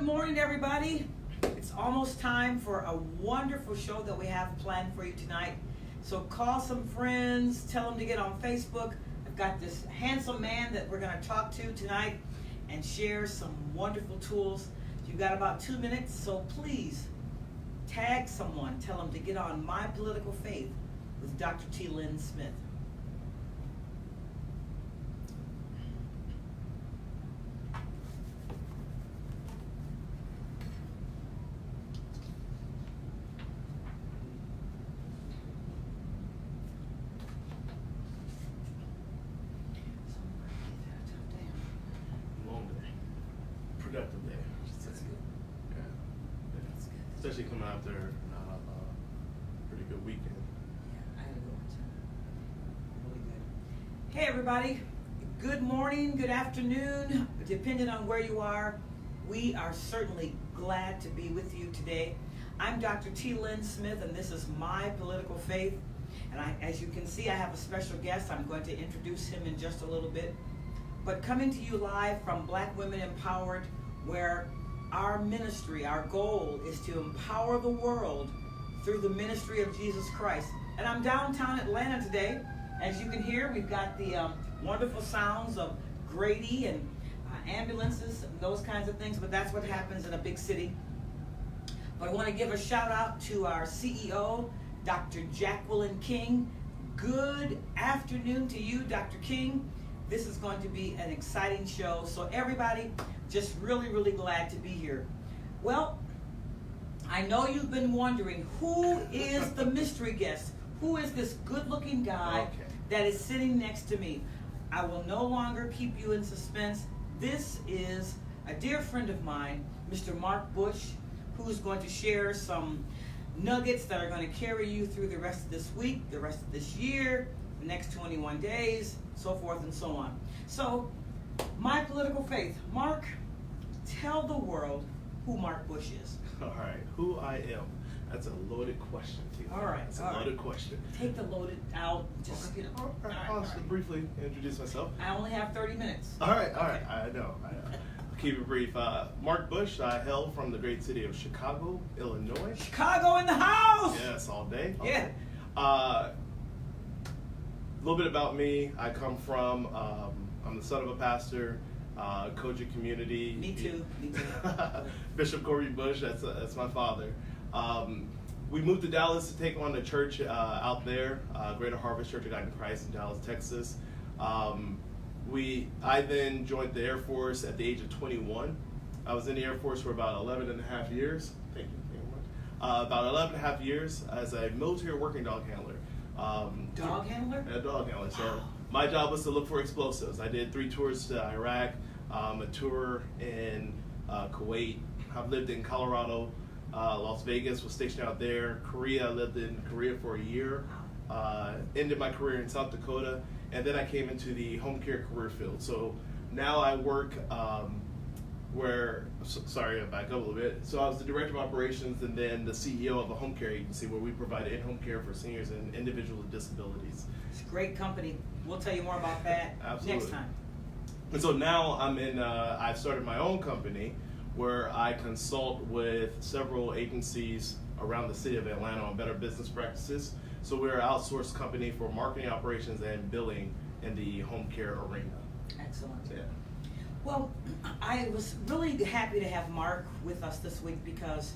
morning, everybody. It's almost time for a wonderful show that we have planned for you tonight. So call some friends, tell them to get on Facebook. I've got this handsome man that we're going to talk to tonight and share some wonderful tools. You've got about 2 minutes, so please tag someone. Tell them to get on My Political Faith with Dr. T. Lynn Smith. Productive day. That's good. Yeah. That's good. Especially coming after a pretty good weekend. Yeah, I had a good one too. Really good. Hey everybody, good morning, good afternoon, depending on where you are. We are certainly glad to be with you today. I'm Dr. T. Lynn Smith, and this is My Political Faith. And as you can see, I have a special guest. I'm going to introduce him in just a little bit. But coming to you live from Black Women Empowered, where our ministry, our goal is to empower the world through the ministry of Jesus Christ. And I'm downtown Atlanta today. As you can hear, we've got the wonderful sounds of Grady and ambulances and those kinds of things, but that's what happens in a big city. But I want to give a shout out to our CEO, Dr. Jacqueline King. Good afternoon to you, Dr. King. This is going to be an exciting show. So everybody, just really, really glad to be here. Well, I know you've been wondering, who is the mystery guest? Who is this good-looking guy that is sitting next to me? I will no longer keep you in suspense. This is a dear friend of mine, Mr. Mark Bush, who's going to share some nuggets that are going to carry you through the rest of this week, the rest of this year, the next 21 days, so forth and so on. So, My Political Faith. Mark, tell the world who Mark Bush is. All right, who I am. That's a loaded question, T. All right. That's a loaded question. Take the loaded out. Just, you know. All right, I'll just briefly introduce myself. I only have 30 minutes. All right. I know. I'll keep it brief. Mark Bush, I hail from the great city of Chicago, Illinois. Chicago in the house! Yes, all day. Yeah. A little bit about me. I come from, I'm the son of a pastor, coach of community. Me too. Bishop Corey Bush, that's my father. We moved to Dallas to take on the church out there, Greater Harvest Church of God in Christ in Dallas, Texas. I then joined the Air Force at the age of 21. I was in the Air Force for about 11 and a half years. Thank you very much. About 11 and a half years as a military working dog handler. Dog handler? A dog handler. So my job was to look for explosives. I did 3 tours to Iraq, a tour in Kuwait. I've lived in Colorado, Las Vegas, was stationed out there. Korea, I lived in Korea for a year. Ended my career in South Dakota, and then I came into the home care career field. So now I work sorry, I'll back up a little bit. So I was the director of operations and then the CEO of a home care agency where we provide in-home care for seniors and individuals with disabilities. It's a great company. We'll tell you more about that next time. And so now I've started my own company where I consult with several agencies around the city of Atlanta on better business practices. So we're an outsourced company for marketing operations and billing in the home care arena. Excellent. Yeah. Well, I was really happy to have Mark with us this week because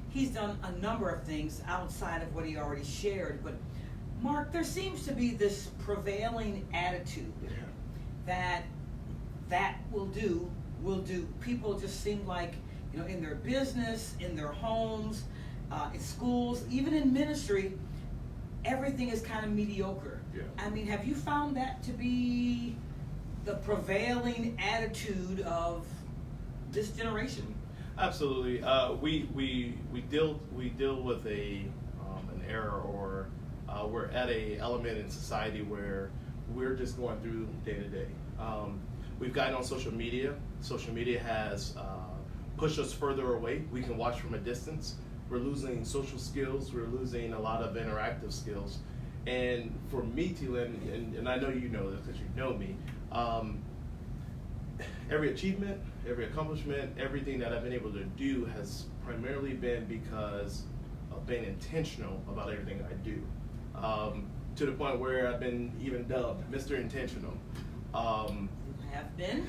he's done a number of things outside of what he already shared. But Mark, there seems to be this prevailing attitude that will do. People just seem like, in their business, in their homes, in schools, even in ministry, everything is kind of mediocre. Yeah. I mean, have you found that to be the prevailing attitude of this generation? Absolutely. We deal with an era, or we're at a element in society where we're just going through day to day. We've gotten on social media. Social media has pushed us further away. We can watch from a distance. We're losing social skills. We're losing a lot of interactive skills. And for me, T-Lynn, and I know you know this because you know me, every achievement, every accomplishment, everything that I've been able to do has primarily been because of being intentional about everything I do. To the point where I've been even dubbed Mr. Intentional. You have been?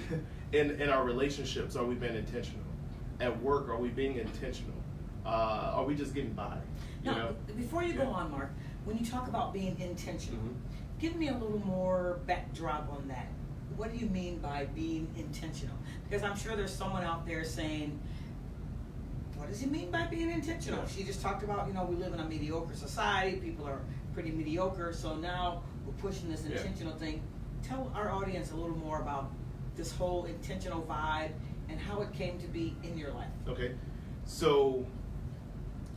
In our relationships, are we being intentional? At work, are we being intentional? Are we just getting by? Now, before you go on, Mark, when you talk about being intentional, give me a little more backdrop on that. What do you mean by being intentional? Because I'm sure there's someone out there saying, what does he mean by being intentional? She just talked about, we live in a mediocre society, people are pretty mediocre, so now we're pushing this intentional thing. Tell our audience a little more about this whole intentional vibe and how it came to be in your life. Okay, so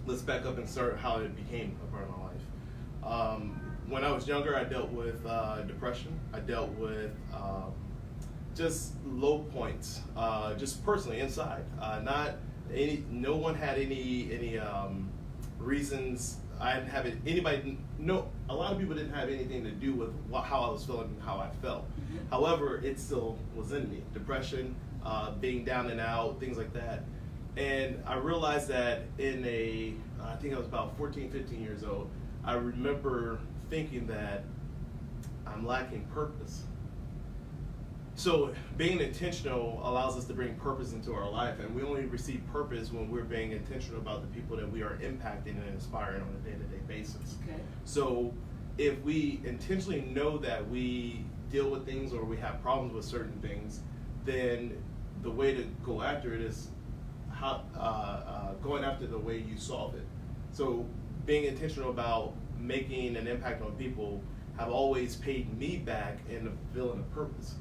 let's back up and start how it became a part of my life. When I was younger, I dealt with depression. I dealt with just low points, just personally inside. No one had any reasons. I didn't have anybody. No, a lot of people didn't have anything to do with how I was feeling and how I felt. However, it still was in me. Depression, being down and out, things like that. And I realized that I think I was about 14, 15 years old. I remember thinking that I'm lacking purpose. So being intentional allows us to bring purpose into our life, and we only receive purpose when we're being intentional about the people that we are impacting and inspiring on a day-to-day basis. Okay. So if we intentionally know that we deal with things or we have problems with certain things, then the way to go after it is going after the way you solve it. So being intentional about making an impact on people have always paid me back in the feeling of purpose.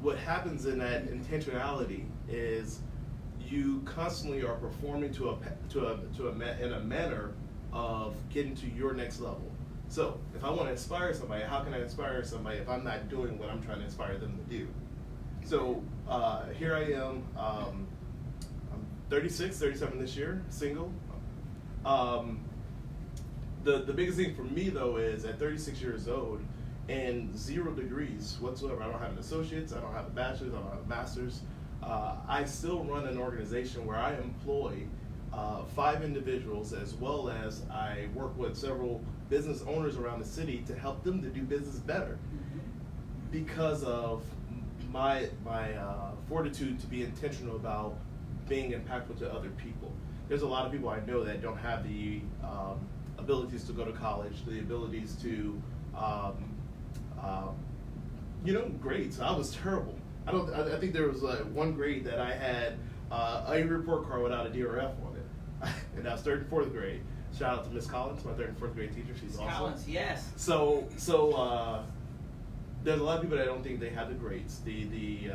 What happens in that intentionality is you constantly are performing in a manner of getting to your next level. So if I want to inspire somebody, how can I inspire somebody if I'm not doing what I'm trying to inspire them to do? So here I am. I'm 36, 37 this year, single. The biggest thing for me though is at 36 years old and 0 degrees whatsoever. I don't have an associate's, I don't have a bachelor's, I don't have a master's. I still run an organization where I employ 5 individuals, as well as I work with several business owners around the city to help them to do business better because of my fortitude to be intentional about being impactful to other people. There's a lot of people I know that don't have the abilities to go to college, the abilities to, grades. I was terrible. I think there was one grade that I had a report card without a DRF on it, and I was 3rd and 4th grade. Shout out to Miss Collins, my 3rd and 4th grade teacher. She's awesome. Collins, yes. So there's a lot of people that don't think they have the grades, the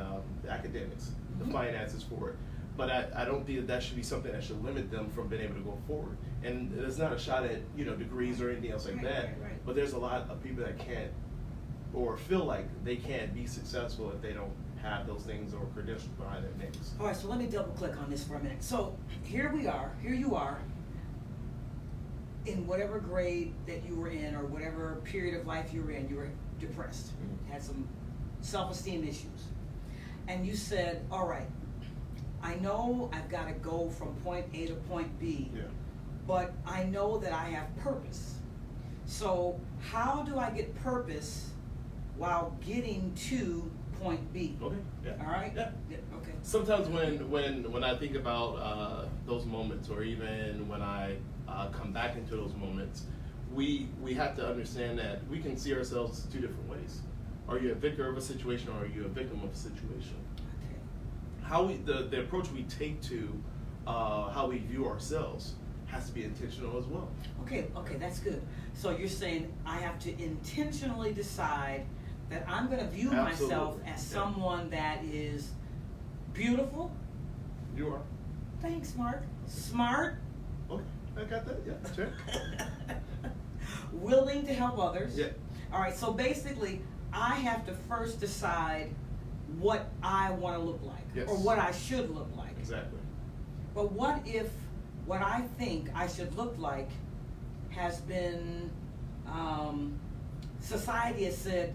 academics, the finances for it. But I don't think that should be something that should limit them from being able to go forward. And it's not a shot at degrees or anything else like that. Right. But there's a lot of people that can't or feel like they can't be successful if they don't have those things or credentials behind their names. All right, so let me double click on this for a minute. So here you are, in whatever grade that you were in or whatever period of life you were in, you were depressed, had some self-esteem issues. And you said, all right, I know I've got to go from point A to point B, but I know that I have purpose. So how do I get purpose while getting to point B? Okay. Yeah. All right. Yeah. Okay. Sometimes when I think about those moments, or even when I come back into those moments, we have to understand that we can see ourselves 2 different ways. Are you a victor of a situation, or are you a victim of a situation? Okay. The approach we take to how we view ourselves has to be intentional as well. Okay, that's good. So you're saying I have to intentionally decide that I'm going to view myself as someone that is beautiful. You are. Thanks, Mark. Smart. Okay, I got that. Yeah, sure. Willing to help others. Yeah. All right, so basically, I have to first decide what I want to look like, or what I should look like. Exactly. But what if what I think I should look like has been, society has said,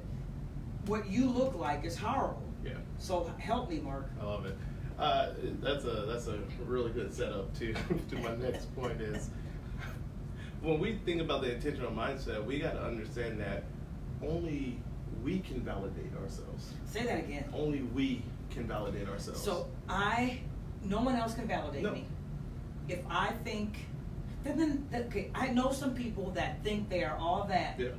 what you look like is horrible. Yeah. So help me, Mark. I love it. That's a really good setup to my next point is when we think about the intentional mindset, we got to understand that only we can validate ourselves. Say that again. Only we can validate ourselves. So no one else can validate No. me. If I think, okay, I know some people that think they are all that, Yeah.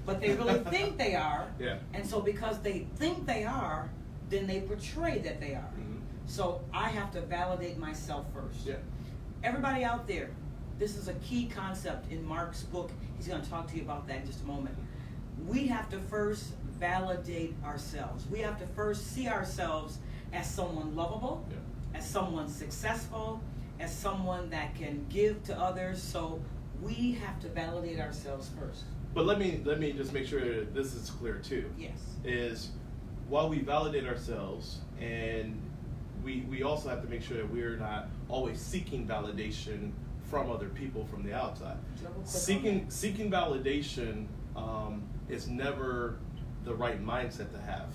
but they really think they are. Yeah. And so because they think they are, then they portray that they are. Mhm. So I have to validate myself first. Yeah. Everybody out there, this is a key concept in Mark's book. He's going to talk to you about that in just a moment. We have to first validate ourselves. We have to first see ourselves as someone lovable, Yeah. as someone successful, as someone that can give to others. So we have to validate ourselves first. But let me just make sure that this is clear too. Yes. Is while we validate ourselves, and we also have to make sure that we're not always seeking validation from other people from the outside. Seeking validation is never the right mindset to have.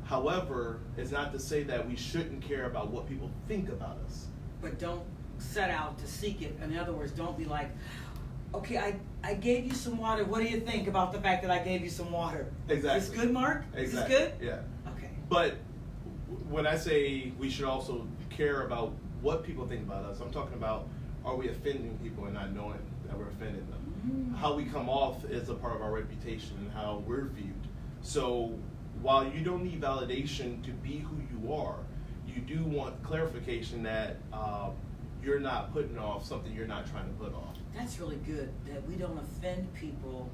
However, it's not to say that we shouldn't care about what people think about us. But don't set out to seek it. In other words, don't be like, okay, I gave you some water. What do you think about the fact that I gave you some water? Exactly. Is this good, Mark? Exactly. Is this good? Yeah. Okay. But when I say we should also care about what people think about us, I'm talking about, are we offending people and not knowing that we're offending them? How we come off is a part of our reputation and how we're viewed. So while you don't need validation to be who you are, you do want clarification that you're not putting off something you're not trying to put off. That's really good, that we don't offend people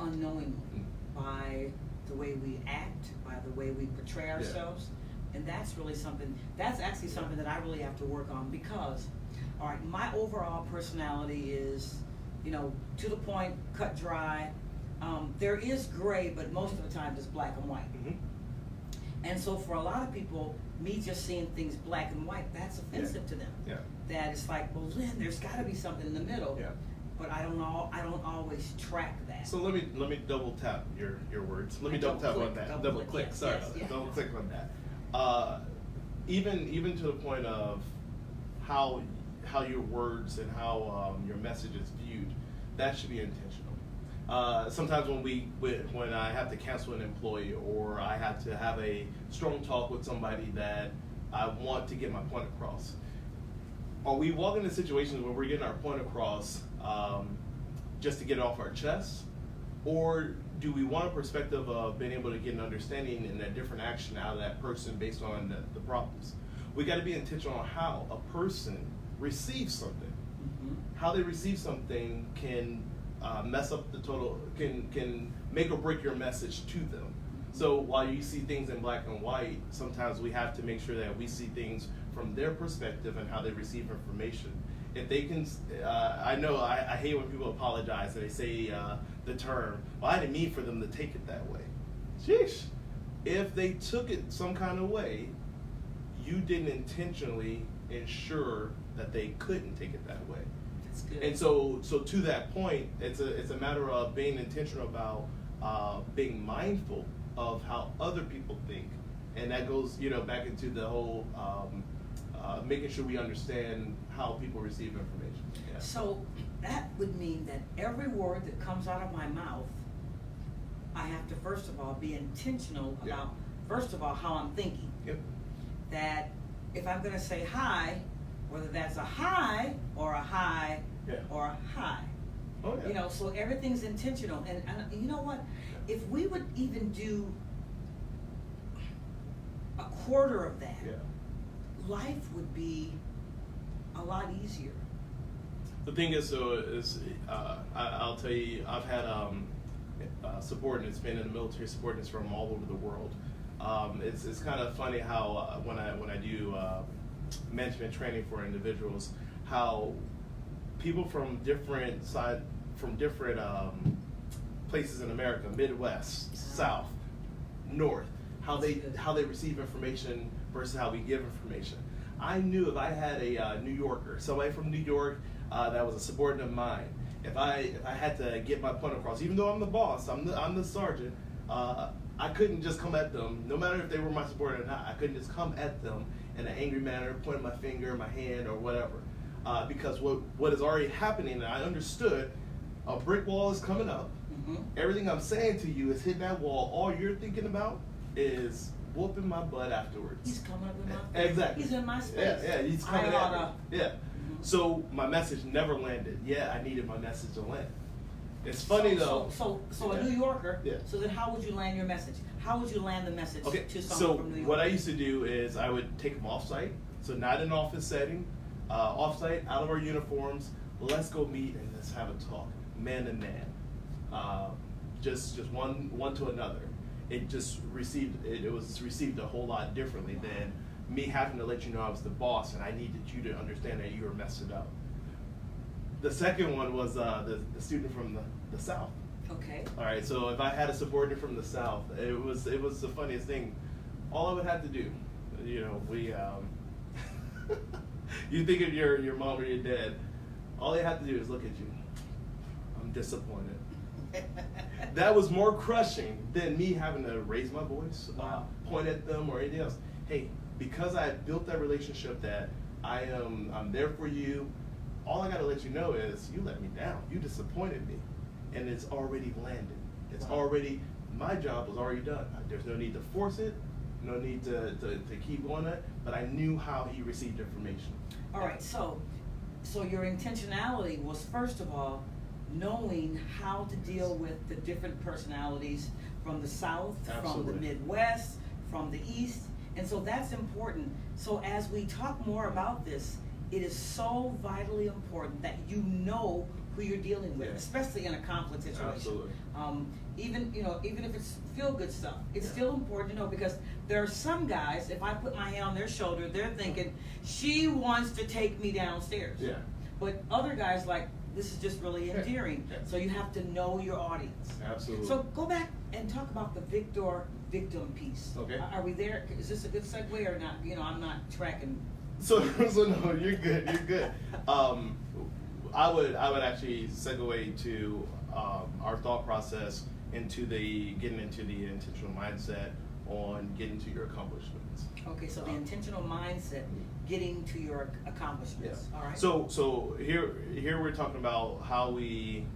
unknowingly by the way we act, by the way we portray ourselves. And that's really something, that's actually something that I really have to work on because, all right, my overall personality is, to the point, cut dry. There is gray, but most of the time it's black and white. Mm-hmm. And so for a lot of people, me just seeing things black and white, that's offensive to them. Yeah. That it's like, well, Lynn, there's got to be something in the middle. Yeah. But I don't always track that. So let me double tap your words. Let me double tap on that. Double click. Yes, Sorry, yes, yeah. double click on that. Even to the point of how your words and how your message is viewed, that should be intentional. Sometimes when I have to cancel an employee or I have to have a strong talk with somebody that I want to get my point across, are we walking into situations where we're getting our point across just to get it off our chest, or do we want a perspective of being able to get an understanding and a different action out of that person based on the problems? We got to be intentional on how a person receives something. Mm-hmm. How they receive something can mess up the total, can make or break your message to them. So while you see things in black and white, sometimes we have to make sure that we see things from their perspective and how they receive information. If they can, I know I hate when people apologize and they say the term, well, I didn't mean for them to take it that way. Sheesh. If they took it some kind of way, you didn't intentionally ensure that they couldn't take it that way. That's good. And so to that point, it's a matter of being intentional about being mindful of how other people think, and that goes back into the whole making sure we understand how people receive information. Yeah. So that would mean that every word that comes out of my mouth, I have to first of all be intentional about first of all how I'm thinking. Yep. That if I'm going to say hi, whether that's a hi or a hi or a hi. Oh, yeah. So everything's intentional. And you know what? If we would even do a quarter of that, life would be a lot easier. The thing is, I'll tell you, I've had subordinates, been in the military subordinates from all over the world. It's kind of funny how when I do management training for individuals, how people from different places in America, Midwest, South, North, how they receive information versus how we give information. I knew if I had a New Yorker, somebody from New York that was a subordinate of mine, if I had to get my point across, even though I'm the boss, I'm the sergeant, I couldn't just come at them, no matter if they were my supporter or not. I couldn't just come at them in an angry manner, pointing my finger, my hand, or whatever. Because what is already happening, and I understood, a brick wall is coming up. Mm-hmm. Everything I'm saying to you is hitting that wall. All you're thinking about is whooping my butt afterwards. He's coming up in my face. Exactly. He's in my space. Yeah, he's coming I at me. oughta. Yeah. Mm-hmm. So my message never landed. Yeah, I needed my message to land. It's funny though. So Yeah. a New Yorker. Yeah. So then, how would you land your message? How would you land the message Okay, to so someone from New York? what I used to do is I would take them off-site, so not in an office setting, off-site, out of our uniforms. Let's go meet and let's have a talk, man to man, just one to another. It just was received a whole lot differently than me having to let you know I was the boss and I needed you to understand that you were messing up. The second one was the student from the South. Okay. All right, so if I had a subordinate from the South, it was the funniest thing. All I would have to do, we, you think of your mom or your dad, all they have to do is look at you. I'm disappointed. That was more crushing than me having to raise my voice, point at them or anything else. Hey, because I built that relationship that I'm there for you, all I gotta let you know is you let me down. You disappointed me. And it's already landed. It's already, my job was already done. There's no need to force it, no need to keep going it, but I knew how he received information. All right, so your intentionality was, first of all, knowing how to deal with the different personalities from the South, Absolutely. from the Midwest, from the East, and so that's important. So as we talk more about this, it is so vitally important that you know who you're dealing with, Yeah. especially in a conflict situation. Absolutely. Even if it's feel-good stuff, it's still important to know, because there are some guys, if I put my hand on their shoulder, they're thinking, she wants to take me downstairs. Yeah. But other guys like, this is just really endearing. Yeah. So you have to know your audience. Absolutely. So go back and talk about the victor-victim piece. Okay. Are we there? Is this a good segue or not? I'm not tracking. So no, you're good. You're good. I would actually segue to our thought process into getting into the intentional mindset on getting to your accomplishments. Okay, so the intentional mindset, getting to your accomplishments. Yeah. All right. So here we're talking about how we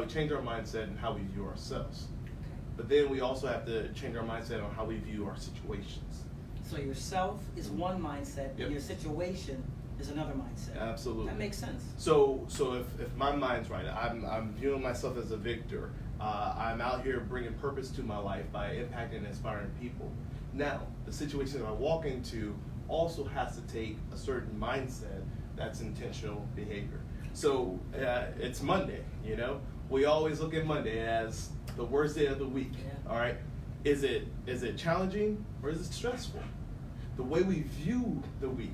change our mindset and how we view ourselves. Okay. But then we also have to change our mindset on how we view our situations. So yourself is one mindset, Yep. and your situation is another mindset. Absolutely. That makes sense. So if my mind's right, I'm viewing myself as a victor. I'm out here bringing purpose to my life by impacting and inspiring people. Now, the situation that I walk into also has to take a certain mindset that's intentional behavior. So it's Monday, We always look at Monday as the worst day of the week. Yeah. All right. Is it challenging or is it stressful? The way we view the week.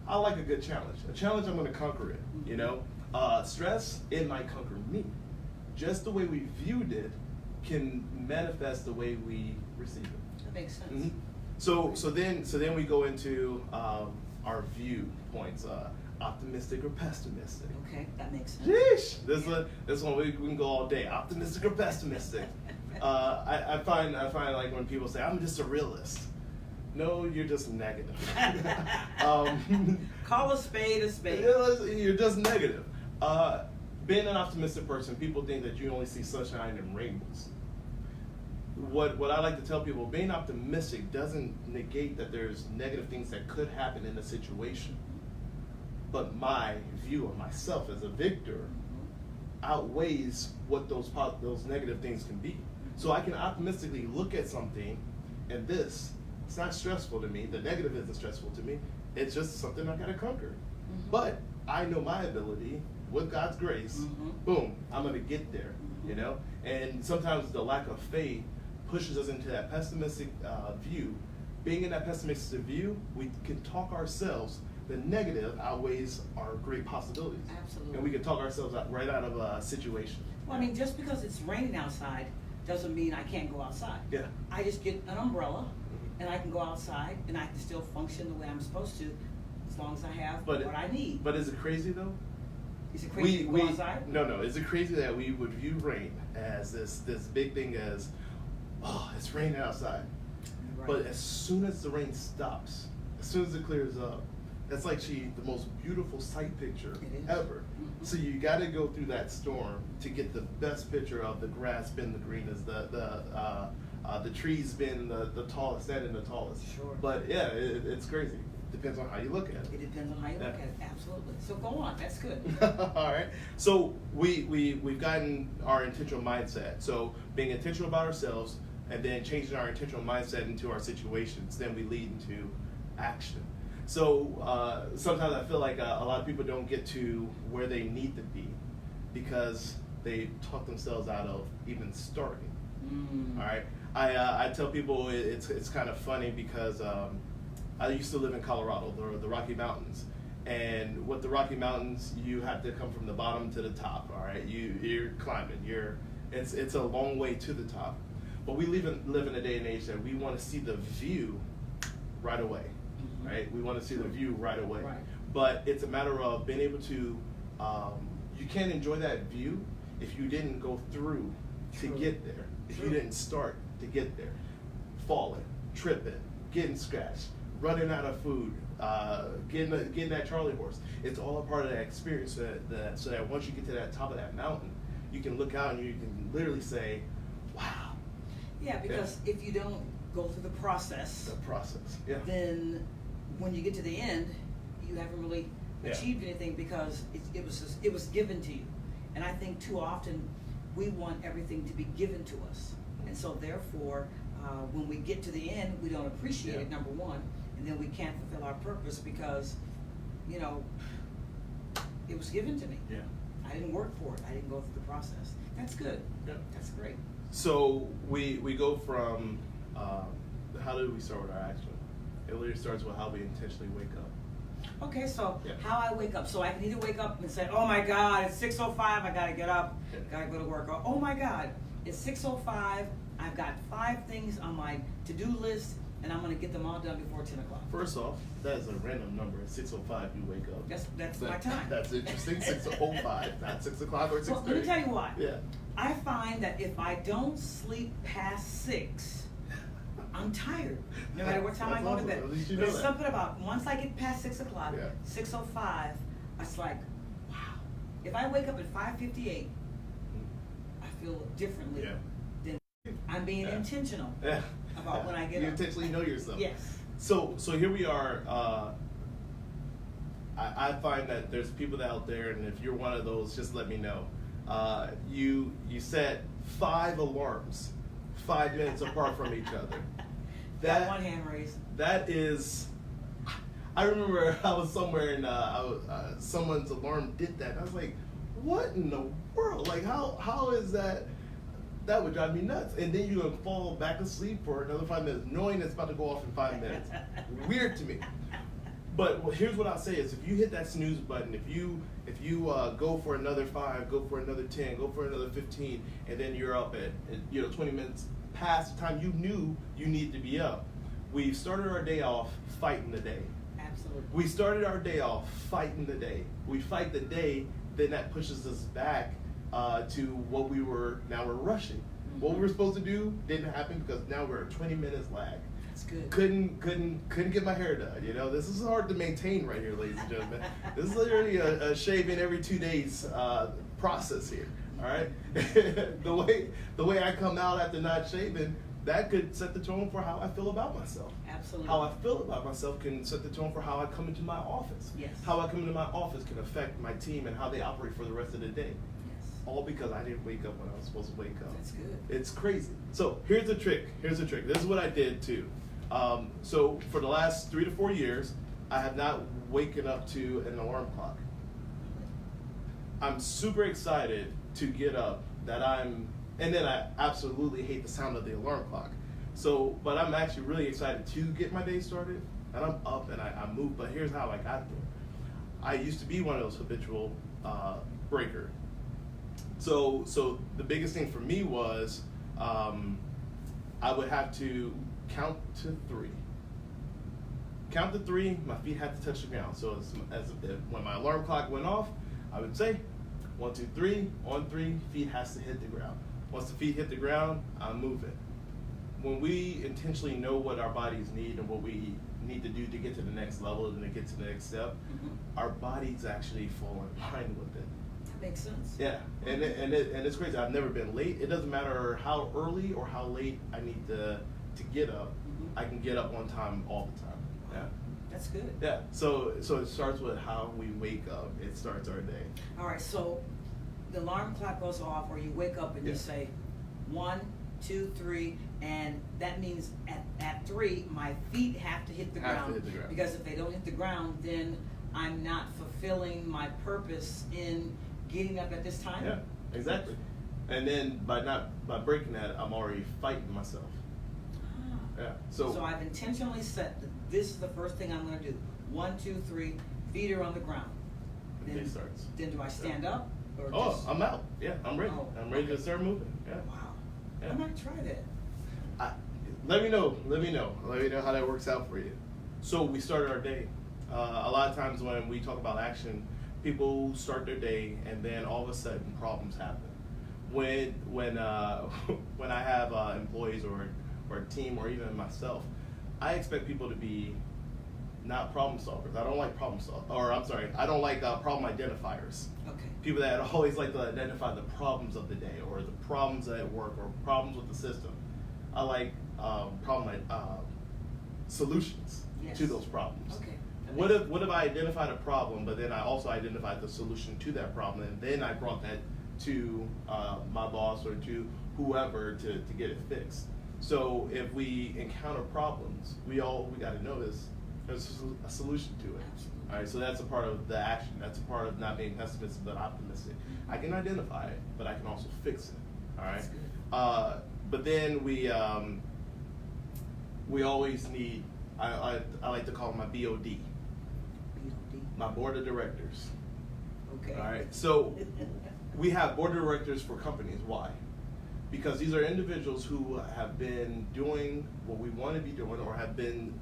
I like a good challenge. A challenge, I'm going to conquer it. Stress, it might conquer me. Just the way we viewed it can manifest the way we receive it. That makes sense. Mm-hmm. So then we go into our viewpoints, optimistic or pessimistic. Okay, that makes sense. Yeesh! This one we can go all day. Optimistic or pessimistic. I find like when people say I'm just a realist. No, you're just negative. Call a spade a spade. You're just negative. Being an optimistic person, people think that you only see sunshine and rainbows. What I like to tell people, being optimistic doesn't negate that there's negative things that could happen in a situation. But my view of myself as a victor outweighs what those negative things can be. So I can optimistically look at something, and it's not stressful to me. The negative isn't stressful to me. It's just something I gotta conquer. But I know my ability, with God's grace, boom, I'm gonna get there, And sometimes the lack of faith pushes us into that pessimistic view. Being in that pessimistic view, we can talk ourselves. The negative outweighs our great possibilities. Absolutely. And we can talk ourselves right out of a situation. Well, just because it's raining outside doesn't mean I can't go outside. Yeah. I just get an umbrella, and I can go outside, and I can still function the way I'm supposed to, as long as I have what I need. But is it crazy though? Is it crazy to go outside? No. Is it crazy that we would view rain as this big thing as, oh, it's raining outside. Right. But as soon as the rain stops, as soon as it clears up, that's like the most beautiful sight picture ever. Mm-hmm. So you got to go through that storm to get the best picture of the grass being the greenest, the trees being the tallest, standing the tallest. Sure. But yeah, it's crazy. Depends on how you look at it. It depends on how you look at it, absolutely. So go on, that's good. All right. So we've gotten our intentional mindset. So being intentional about ourselves and then changing our intentional mindset into our situations, then we lead into action. So sometimes I feel like a lot of people don't get to where they need to be because they talk themselves out of even starting. All right. I tell people it's kind of funny because I used to live in Colorado, the Rocky Mountains, and with the Rocky Mountains, you have to come from the bottom to the top. All right, you're climbing. It's a long way to the top, but we live in a day and age that we want to see the view right away. Mm-hmm. Right, we want to see the view right away. Right. But it's a matter of being able to. You can't enjoy that view if you didn't go through to get there. If you didn't start to get there, falling, tripping, getting scratched, running out of food, getting that Charlie horse. It's all a part of that experience so that once you get to that top of that mountain, you can look out and you can literally say, wow. Yeah, because if you don't go through the process, then when you get to the end, you haven't really achieved anything because it was given to you. And I think too often we want everything to be given to us. And so therefore, when we get to the end, we don't appreciate it, number one, and then we can't fulfill our purpose because, you know, it was given to me. Yeah. I didn't work for it. I didn't go through the process. That's good. Yeah. That's great. So we go from, how do we start with our action? It literally starts with how we intentionally wake up. Okay, so how I wake up. So I can either wake up and say, oh my God, it's 6:05, I gotta get up, gotta go to work. Or, oh my God, it's 6:05, I've got 5 things on my to-do list, and I'm gonna get them all done before 10 o'clock. First off, that is a random number. At 6:05, you wake up. That's my time. That's interesting. 6:05, not 6 o'clock or 6:30. Well, let me tell you why. Yeah. I find that if I don't sleep past 6, I'm tired, no matter what time I go to bed. At least you But know there's that. something about once I get past 6 o'clock, Yeah. 6:05, it's like, wow. If I wake up at 5:58, I feel differently than I'm being intentional about when I get You up. intentionally know yourself. Yes. So here we are. I find that there's people out there, and if you're one of those, just let me know. You set 5 alarms, 5 minutes apart from each other. Got one hand raised. That is. I remember I was somewhere and someone's alarm did that. And I was like, "What in the world? Like, how is that?" That would drive me nuts. And then you're gonna fall back asleep for another 5 minutes, knowing it's about to go off in 5 minutes. Weird to me. But here's what I'll say is, if you hit that snooze button, if you go for another 5, go for another 10, go for another 15, and then you're up at 20 minutes past the time you knew you needed to be up. We've started our day off fighting the day. Absolutely. We started our day off fighting the day. We fight the day, then that pushes us back to what now we're rushing. Mm-hmm. What we were supposed to do didn't happen because now we're 20 minutes lag. That's good. Couldn't get my hair done. This is hard to maintain right here, ladies and gentlemen. This is literally a shaving every 2 days process here. All right, the way I come out after not shaving, that could set the tone for how I feel about myself. Absolutely. How I feel about myself can set the tone for how I come into my office. Yes. How I come into my office can affect my team and how they operate for the rest of the day. Yes. All because I didn't wake up when I was supposed to wake up. That's good. It's crazy. So here's the trick. This is what I did too. So for the last 3 to 4 years, I have not waken up to an alarm clock. I'm super excited to get up and then I absolutely hate the sound of the alarm clock. So, but I'm actually really excited to get my day started, and I'm up and I move, but here's how I got there. I used to be one of those habitual breaker. So the biggest thing for me was I would have to count to 3. Count to 3, my feet had to touch the ground. So when my alarm clock went off, I I would say 1, 2, 3. On 3, feet has to hit the ground. Once the feet hit the ground, I'm moving. When we intentionally know what our bodies need and what we need to do to get to the next level and to get to the next step, our bodies actually fall in line with it. That makes sense. Yeah, and it's crazy. I've never been late. It doesn't matter how early or how late I need to get up. I can get up on time all the time. Yeah. That's good. Yeah. So it starts with how we wake up. It starts our day. All right. So the alarm clock goes off, or you wake up and you say 1, 2, 3, and that means at 3 my feet have to hit the ground. Because if they don't hit the ground, then I'm not fulfilling my purpose in getting up at this time. Yeah, exactly. And then by breaking that, I'm already fighting myself. Yeah. So I've intentionally set that this is the first thing I'm going to do. 1, 2, 3, feet are on the ground. The day starts. Then do I stand up? Or I'm out. Yeah, I'm ready. Oh, I'm ready to start moving. Yeah. Wow. Yeah. I might try that. Let me know how that works out for you. So we started our day. A lot of times when we talk about action, people start their day and then all of a sudden problems happen. When I have employees or a team or even myself, I expect people to be not problem solvers. I don't like I don't like problem identifiers. Okay. People that always like to identify the problems of the day or the problems at work or problems with the system. I like solutions to those problems. Okay. What if I identified a problem, but then I also identified the solution to that problem, and then I brought that to my boss or to whoever to get it fixed. So if we encounter problems, we got to know there's a solution to it. Absolutely. All right, so that's a part of the action. That's a part of not being pessimistic but optimistic. I can identify it, but I can also fix it. All right. That's good. But then we always need. I like to call it my BOD. BOD. My board of directors. Okay. All right. So we have board of directors for companies. Why? Because these are individuals who have been doing what we want to be doing,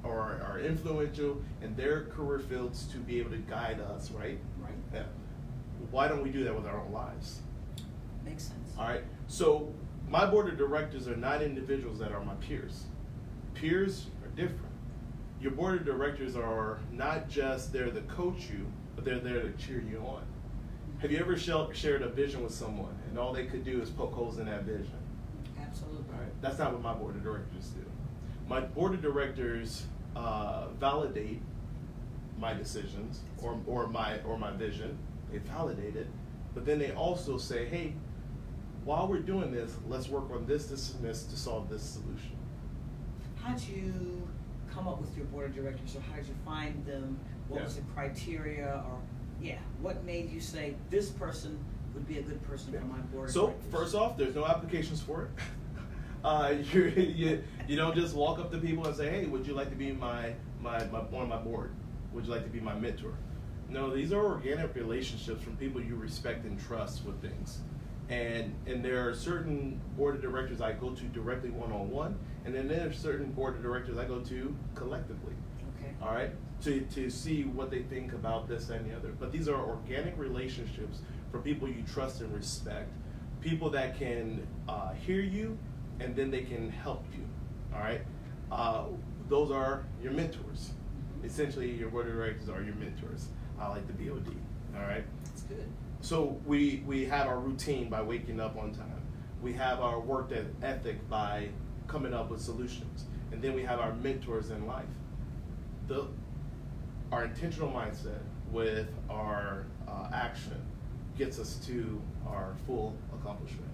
or are influential in their career fields to be able to guide us, right? Right. Yeah. Why don't we do that with our own lives? Makes sense. All right. So my board of directors are not individuals that are my peers. Peers are different. Your board of directors are not just there to coach you, but they're there to cheer you on. Have you ever shared a vision with someone and all they could do is poke holes in that vision? Absolutely. All right. That's not what my board of directors do. My board of directors validate my decisions or my vision. They validate it, but then they also say, hey, while we're doing this, let's work on this, and this to solve this solution. How'd you come up with your board of directors, or how did you find them? What was the criteria, or what made you say this person would be a good person for my board of directors? So first off, there's no applications for it. You don't just walk up to people and say, hey, would you like to be on my board? Would you like to be my mentor? No, these are organic relationships from people you respect and trust with things. And there are certain board of directors I go to directly one-on-one, and then there are certain board of directors I go to collectively. Okay. All right, to see what they think about this and the other. But these are organic relationships for people you trust and respect, people that can hear you, and then they can help you. All right, those are your mentors. Essentially, your board of directors are your mentors. I like the BOD. All right. That's good. So we have our routine by waking up on time. We have our work ethic by coming up with solutions. And then we have our mentors in life. Our intentional mindset with our action gets us to our full accomplishment.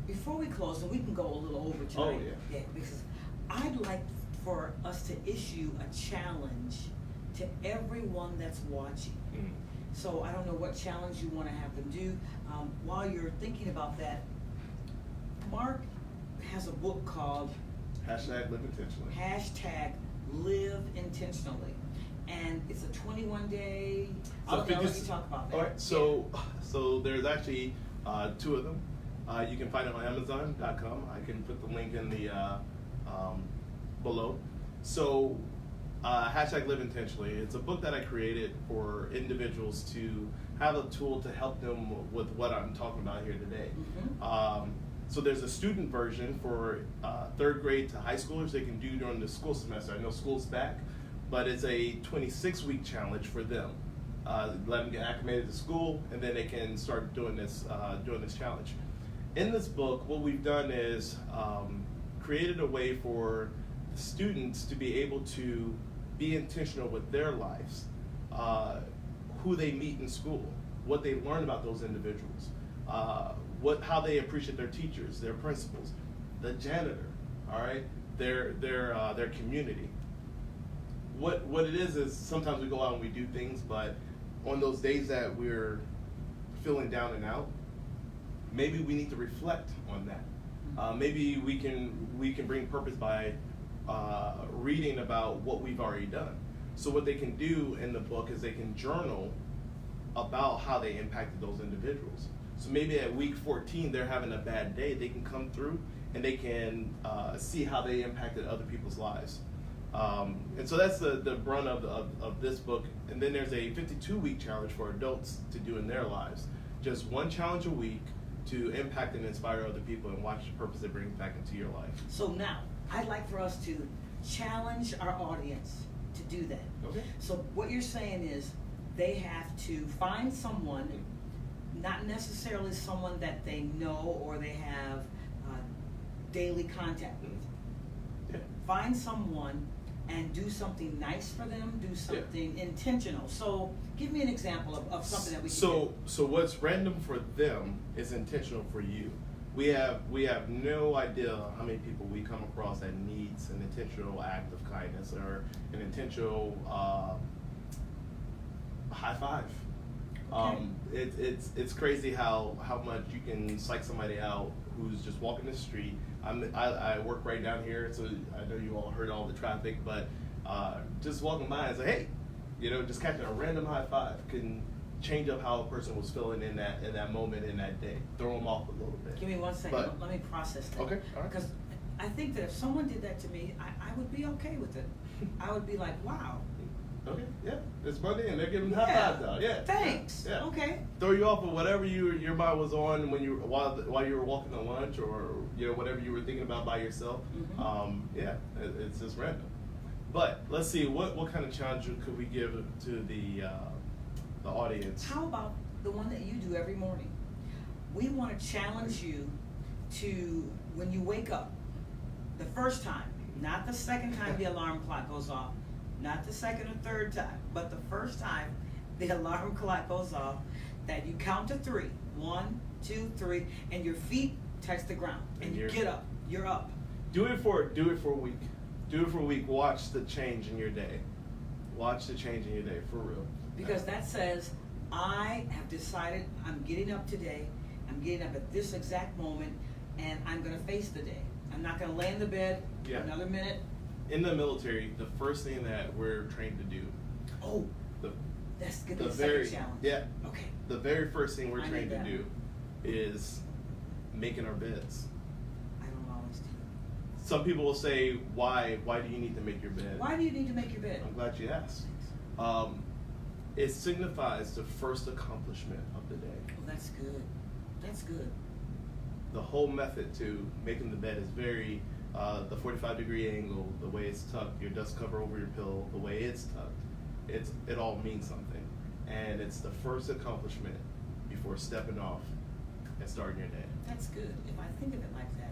Before we close, and we can go a little over tonight. Oh, yeah. Because I'd like for us to issue a challenge to everyone that's watching. Mm. So I don't know what challenge you want to have them do. While you're thinking about that, Mark has a book called Hashtag Live Intentionally. #Live Intentionally. And it's a 21-day. I'll let you talk about that. All right, so there's actually 2 of them. You can find it on Amazon.com. I can put the link in the below. So Hashtag Live Intentionally. It's a book that I created for individuals to have a tool to help them with what I'm talking about here today. So there's a student version for 3rd grade to high schoolers they can do during the school semester. I know school's back, but it's a 26-week challenge for them. Let them get acclimated to school, and then they can start doing this challenge. In this book, what we've done is created a way for students to be able to be intentional with their lives, who they meet in school, what they learn about those individuals, how they appreciate their teachers, their principals, the janitor, all right, their community. What it is sometimes we go out and we do things, but on those days that we're feeling down and out, maybe we need to reflect on that. Maybe we can bring purpose by reading about what we've already done. So what they can do in the book is they can journal about how they impacted those individuals. So maybe at week 14 they're having a bad day, they can come through and they can see how they impacted other people's lives. And so that's the brunt of this book. And then there's a 52-week challenge for adults to do in their lives. Just one challenge a week to impact and inspire other people and watch the purpose it brings back into your life. So now, I'd like for us to challenge our audience to do that. Okay. So what you're saying is they have to find someone, not necessarily someone that they know or they have daily contact with. Yeah. Find someone and do something nice for them, do something intentional. So give me an example of something that we can do. So what's random for them is intentional for you. We have no idea how many people we come across that needs an intentional act of kindness or an intentional high five. Okay. It's crazy how much you can psych somebody out who's just walking the street. I work right down here, so I know you all heard all the traffic, but just walking by and say, hey, just catching a random high five can change up how a person was feeling in that moment, in that day. Throw them off a little bit. Give me 1 second. Let me process that. Okay, all right. Because I think that if someone did that to me, I would be okay with it. I would be like, wow. Okay, yeah, it's Monday and they're giving high fives out. Yeah, thanks. Yeah. Okay. Throw you off of whatever your mind was on when while you were walking to lunch or whatever you were thinking about by yourself. It's just random. But let's see what kind of challenge could we give to the audience. How about the one that you do every morning? We want to challenge you to, when you wake up, the first time, not the second time the alarm clock goes off, not the second or third time, but the first time the alarm clock goes off, that you count to 3. 1, 2, 3, and your feet touch the ground, and you get up. You're up. Do it for a week. Do it for a week. Watch the change in your day. Watch the change in your day, for real. Because that says, I have decided I'm getting up today. I'm getting up at this exact moment, and I'm going to face the day. I'm not going to lay in the bed for another minute. In the military, the first thing that we're trained to do. Oh, that's going to be the second challenge. Yeah. Okay. The very first thing we're trained to do is making our beds. I don't always do. Some people will say, why do you need to make your bed? Why do you need to make your bed? I'm glad you asked. It signifies the first accomplishment of the day. Oh, that's good. That's good. The whole method to making the bed is very, the 45-degree angle, the way it's tucked, your dust cover over your pillow, the way it's tucked, it all means something. And it's the first accomplishment before stepping off and starting your day. That's good. If I think of it like that,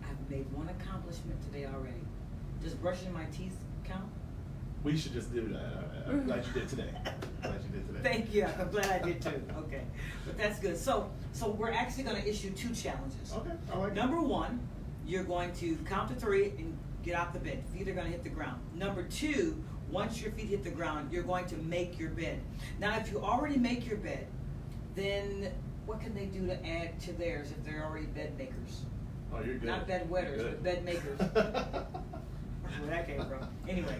I've made one accomplishment today already. Does brushing my teeth count? We should just do that. I'm glad you did today. Thank you. I'm glad I did too. Okay, but that's good. So we're actually going to issue 2 challenges. Okay, I like Number 1, you're going to count to 3 and get out the bed. Feet are going to hit the ground. Number 2, once your feet hit the ground, you're going to make your bed. Now, if you already make your bed, then what can they do to add to theirs if they're already bed makers? Oh, you're good. Not bed wetters, but bed makers. Where that came from. Anyway.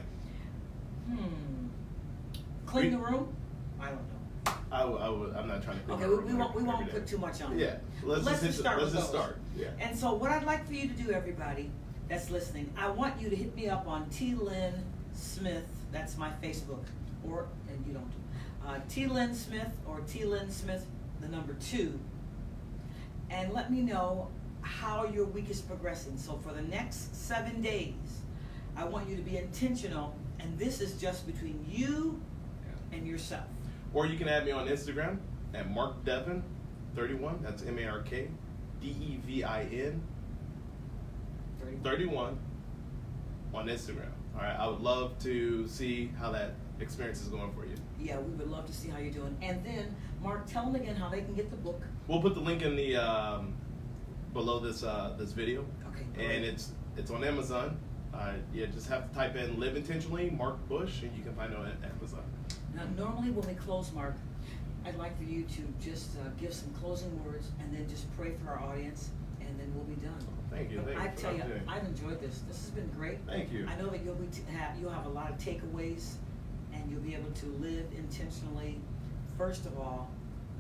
Clean the room? I don't know. I'm not trying to clean Okay, the room. we won't put too much on it. Yeah, let's just start. Yeah. And so what I'd like for you to do, everybody, that's listening, I want you to hit me up on T. Lynn Smith. That's my Facebook. Or, and you don't. T. Lynn Smith or T. Lynn Smith, the number 2. And let me know how your week is progressing. So for the next 7 days, I want you to be intentional. And this is just between you and yourself. Or you can add me on Instagram at MarkDevin31. That's MarkDevin 31 on Instagram. All right, I would love to see how that experience is going for you. Yeah, we would love to see how you're doing. And then, Mark, tell them again how they can get the book. We'll put the link in the below this this video. Okay. And it's on Amazon. You just have to type in "Live Intentionally" Mark Bush, and you can find it on Amazon. Now, normally when we close, Mark, I'd like for you to just give some closing words and then just pray for our audience, and then we'll be done. Thank you. But I tell you, I've enjoyed this. This has been great. Thank you. I know that you'll have a lot of takeaways, and you'll be able to live intentionally. First of all,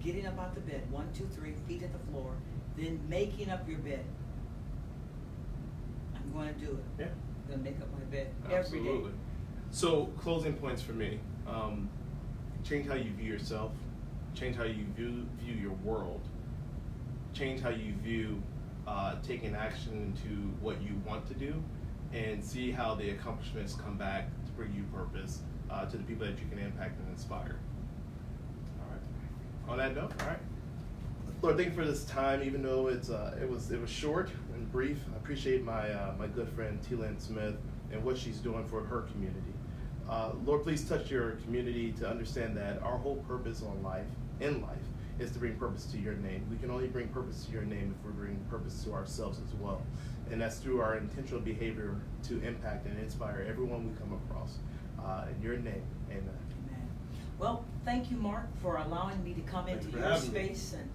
getting up out the bed, 1, 2, 3, feet at the floor, then making up your bed. I'm going to do it. Yeah. I'm going to make up my bed Absolutely. every day. So, closing points for me. Change how you view yourself. Change how you view your world. Change how you view taking action into what you want to do, and see how the accomplishments come back to bring you purpose to the people that you can impact and inspire. All right. On that note, all right. Lord, thank you for this time, even though it was short and brief. I appreciate my good friend T. Lynn Smith and what she's doing for her community. Lord, please touch your community to understand that our whole purpose in life is to bring purpose to your name. We can only bring purpose to your name if we bring purpose to ourselves as well. And that's through our intentional behavior to impact and inspire everyone we come across. In your name, amen. Amen. Well, thank you, Mark, for allowing me to come into your space and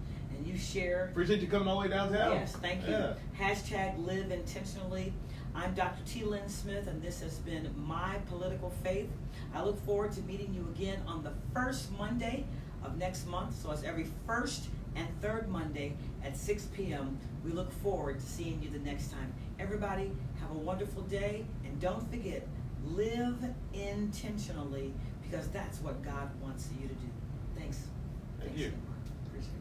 you share. Appreciate you coming all the way downtown. Yes, thank you. Yeah. Hashtag live intentionally. I'm Dr. T. Lynn Smith, and this has been My Political Faith. I look forward to meeting you again on the first Monday of next month. So it's every first and third Monday at 6 p.m. We look forward to seeing you the next time. Everybody, have a wonderful day, and don't forget, live intentionally, because that's what God wants you to do. Thanks. Thank Thanks, you. Mark.